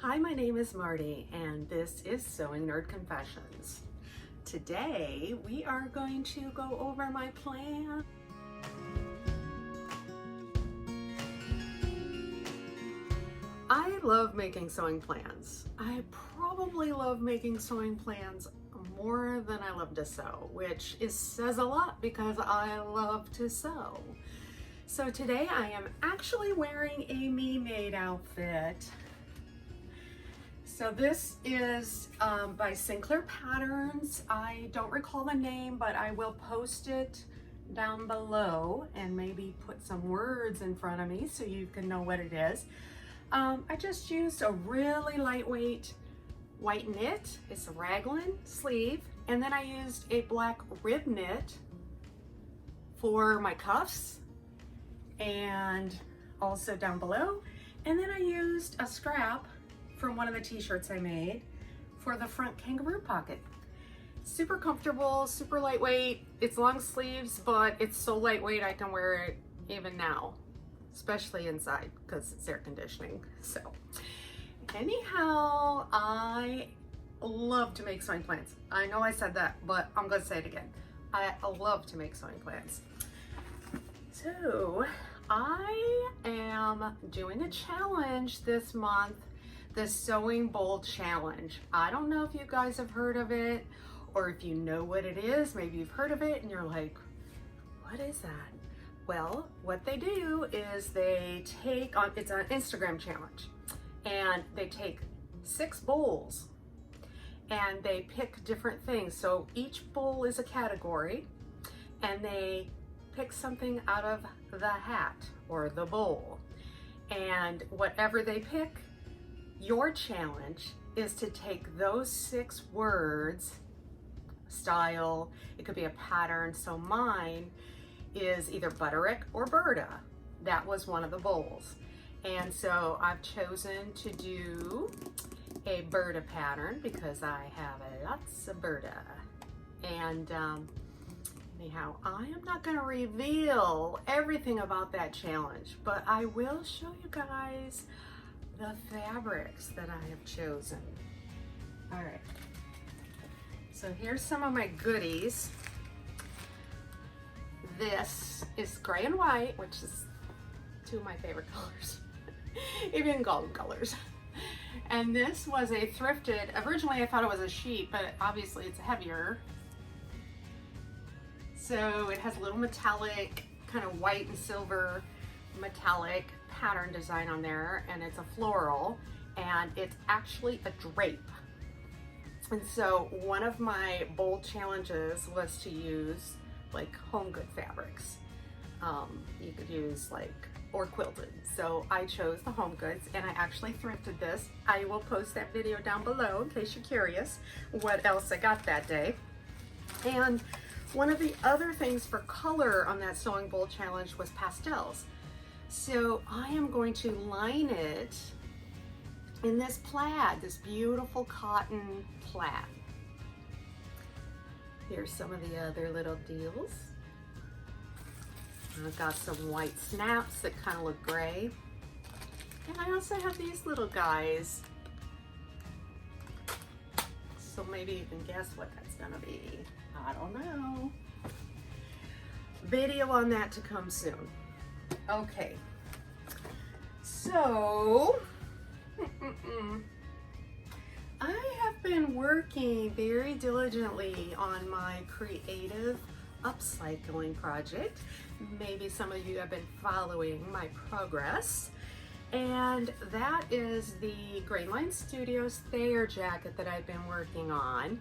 Hi, my name is Marty, and this is Sewing Nerd Confessions. Today, we are going to go over my plan. I love making sewing plans. I probably love making sewing plans more than I love to sew, which says a lot because I love to sew. So today I am actually wearing a me-made outfit. So this is by Sinclair Patterns. I don't recall the name, but I will post it down below and maybe put some words in front of me so you can know what it is. I just used a really lightweight white knit. It's a raglan sleeve. And then I used a black rib knit for my cuffs and also down below. And then I used a scrap from one of the t-shirts I made for the front kangaroo pocket. Super comfortable, super lightweight. It's long sleeves, but it's so lightweight I can wear it even now, especially inside because it's air conditioning. So anyhow, I love to make sewing plans. I know I said that, but I'm gonna say it again. I love to make sewing plans. So I am doing a challenge this month, the Sewing Bowl Challenge. I don't know if you guys have heard of it or if you know what it is. Maybe you've heard of it and you're like, what is that? Well, what they do is they take on, it's an Instagram challenge, and they take 6 bowls and they pick different things. So each bowl is a category and they pick something out of the hat or the bowl. And whatever they pick, your challenge is to take those 6 words, style, it could be a pattern. So mine is either Butterick or Burda. That was one of the bowls. And so I've chosen to do a Burda pattern because I have lots of Burda. And anyhow, I am not gonna reveal everything about that challenge, but I will show you guys the fabrics that I have chosen. All right, so here's some of my goodies. This is gray and white, which is 2 of my favorite colors, even golden colors. And this was a thrifted, originally I thought it was a sheet, but obviously it's heavier. So it has a little metallic, kind of white and silver metallic pattern design on there, and it's a floral, and it's actually a drape. And so one of my bold challenges was to use like home good fabrics. You could use or quilted. So I chose the home goods, and I actually thrifted this. I will post that video down below in case you're curious what else I got that day. And one of the other things for color on that Sewing Bowl Challenge was pastels. So I am going to line it in this plaid, this beautiful cotton plaid. Here's some of the other little deals. I've got some white snaps that kind of look gray. And I also have these little guys. So maybe you can guess what that's gonna be. I don't know. Video on that to come soon. Okay, so I have been working very diligently on my creative upcycling project. Maybe some of you have been following my progress, and that is the Grainline Studios Thayer jacket that I've been working on.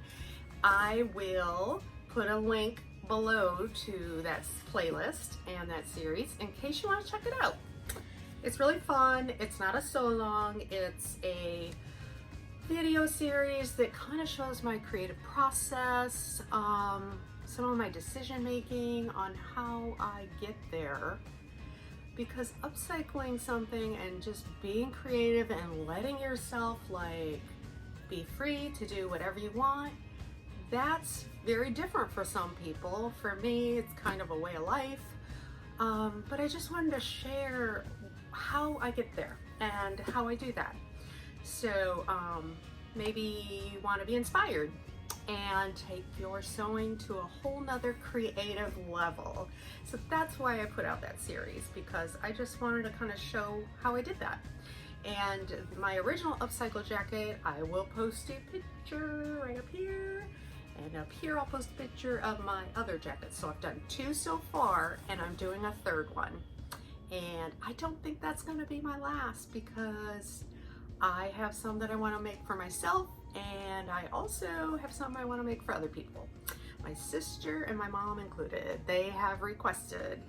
I will put a link below to that playlist and that series in case you want to check it out. It's really fun. It's not a sew along, it's a video series that kind of shows my creative process, some of my decision making on how I get there, because upcycling something and just being creative and letting yourself be free to do whatever you want, that's very different for some people. For me, it's kind of a way of life. But I just wanted to share how I get there and how I do that. So maybe you want to be inspired and take your sewing to a whole nother creative level. So that's why I put out that series, because I just wanted to kind of show how I did that. And my original upcycle jacket, I will post a picture right up here, and up here I'll post a picture of my other jacket. So I've done 2 so far, and I'm doing a 3rd one. And I don't think that's gonna be my last, because I have some that I wanna make for myself, and I also have some I wanna make for other people. My sister and my mom included. They have requested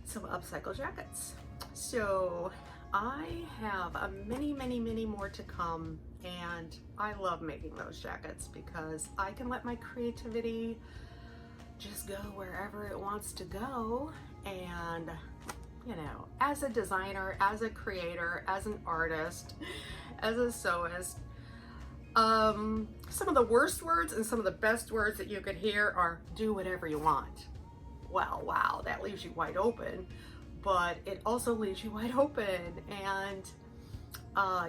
some upcycle jackets. So I have many more to come, and I love making those jackets because I can let my creativity just go wherever it wants to go. And you know, as a designer, as a creator, as an artist, as a sewist, some of the worst words and some of the best words that you could hear are do whatever you want. Well, wow, that leaves you wide open, but it also leaves you wide open, and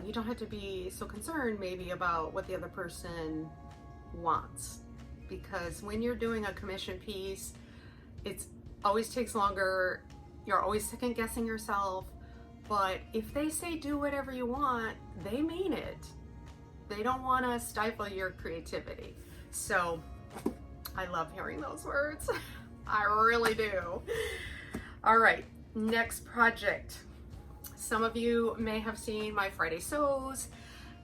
you don't have to be so concerned maybe about what the other person wants, because when you're doing a commission piece, it always takes longer. You're always second guessing yourself, but if they say do whatever you want, they mean it. They don't want to stifle your creativity. So I love hearing those words. I really do. All right, next project. Some of you may have seen my Friday Sews,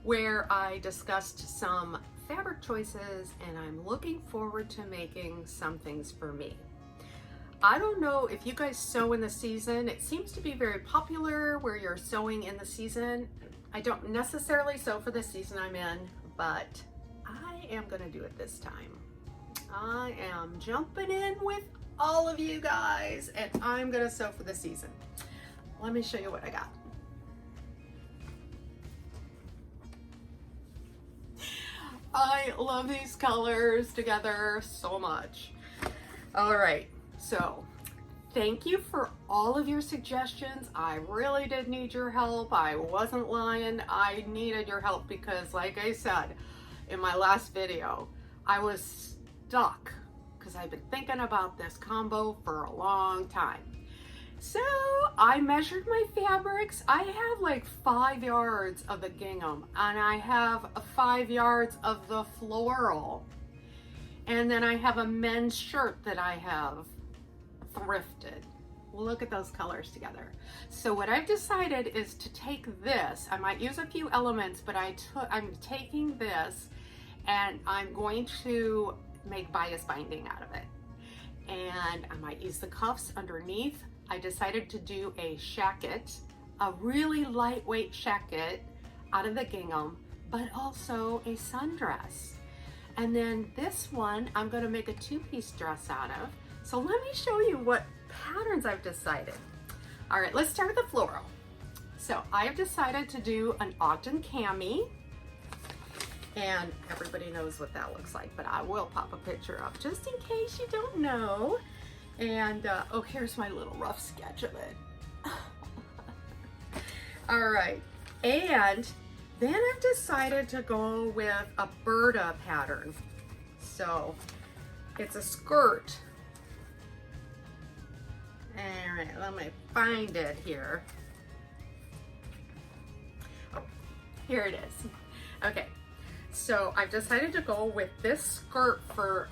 where I discussed some fabric choices, and I'm looking forward to making some things for me. I don't know if you guys sew in the season. It seems to be very popular where you're sewing in the season. I don't necessarily sew for the season I'm in, but I am gonna do it this time. I am jumping in with all of you guys, and I'm gonna sew for the season. Let me show you what I got. I love these colors together so much. All right. So thank you for all of your suggestions. I really did need your help. I wasn't lying. I needed your help because, like I said in my last video, I was stuck because I've been thinking about this combo for a long time. So I measured my fabrics. I have like 5 yards of the gingham, and I have 5 yards of the floral. And then I have a men's shirt that I have thrifted. Look at those colors together. So what I've decided is to take this. I might use a few elements, but I'm taking this and I'm going to make bias binding out of it. And I might use the cuffs underneath. I decided to do a shacket, a really lightweight shacket out of the gingham, but also a sundress. And then this one, I'm gonna make a 2-piece dress out of. So let me show you what patterns I've decided. All right, let's start with the floral. So I have decided to do an Ogden cami, and everybody knows what that looks like, but I will pop a picture up just in case you don't know. And oh, here's my little rough sketch of it. All right, and then I've decided to go with a Burda pattern. So it's a skirt. All right, let me find it here. Oh, here it is. Okay, so I've decided to go with this skirt for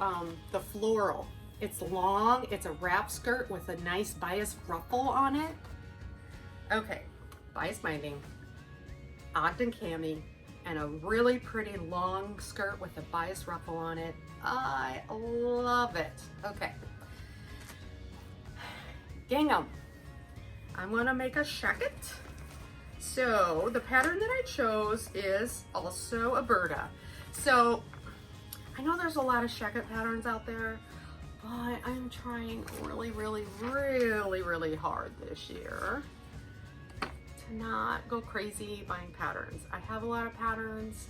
the floral. It's long, it's a wrap skirt with a nice bias ruffle on it. Okay, bias binding, Ogden cami, and a really pretty long skirt with a bias ruffle on it. I love it. Okay. Gingham. I'm gonna make a shacket. So the pattern that I chose is also a Burda. So I know there's a lot of shacket patterns out there, but I'm trying really hard this year to not go crazy buying patterns. I have a lot of patterns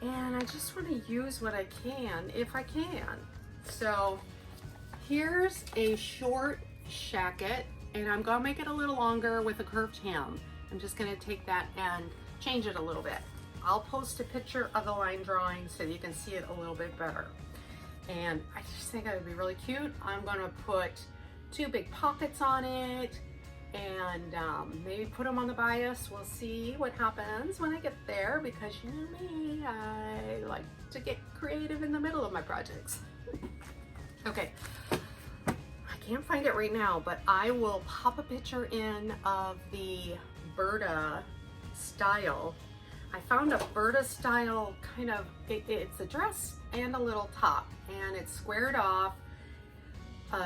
and I just want to use what I can if I can. So here's a short shacket, and I'm gonna make it a little longer with a curved hem. I'm just gonna take that and change it a little bit. I'll post a picture of the line drawing so you can see it a little bit better. And I just think it would be really cute. I'm gonna put 2 big pockets on it and maybe put them on the bias. We'll see what happens when I get there, because you know me, I like to get creative in the middle of my projects. Okay, I can't find it right now, but I will pop a picture in of the Burda Style. I found a Burda Style kind of, it's a dress and a little top, and it's squared off,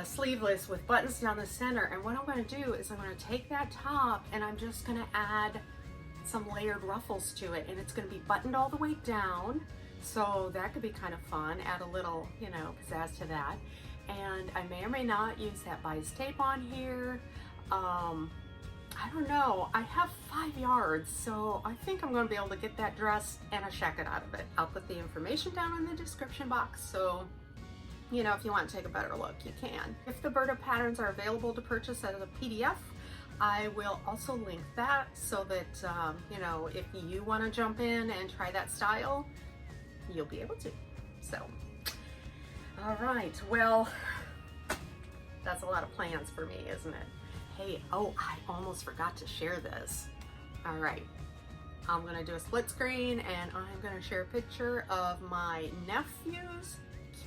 sleeveless with buttons down the center. And what I'm going to do is I'm going to take that top and I'm just going to add some layered ruffles to it, and it's going to be buttoned all the way down, so that could be kind of fun. Add a little, you know, pizzazz to that. And I may or may not use that bias tape on here. I don't know. I have 5 yards, so I think I'm going to be able to get that dress and a shacket out of it. I'll put the information down in the description box, so you know, if you want to take a better look, you can. If the Burda patterns are available to purchase as a PDF, I will also link that so that, you know, if you want to jump in and try that style, you'll be able to. So, all right, well, that's a lot of plans for me, isn't it? Hey, oh, I almost forgot to share this. All right, I'm going to do a split screen and I'm going to share a picture of my nephew's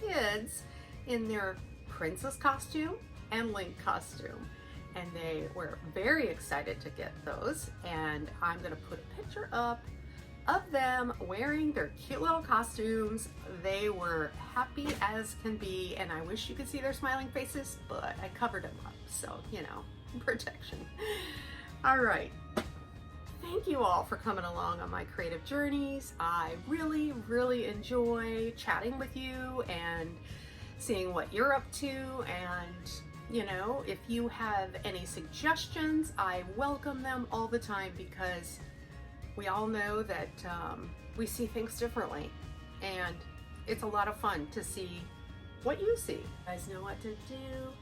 kids in their princess costume and Link costume, and they were very excited to get those, and I'm gonna put a picture up of them wearing their cute little costumes. They were happy as can be, and I wish you could see their smiling faces, but I covered them up, so you know, protection. All right, thank you all for coming along on my creative journeys. I really enjoy chatting with you and seeing what you're up to. And you know, if you have any suggestions, I welcome them all the time, because we all know that we see things differently, and it's a lot of fun to see what you see. You guys know what to do.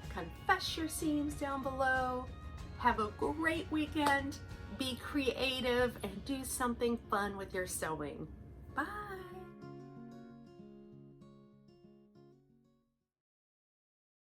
Confess your seams down below. Have a great weekend. Be creative and do something fun with your sewing.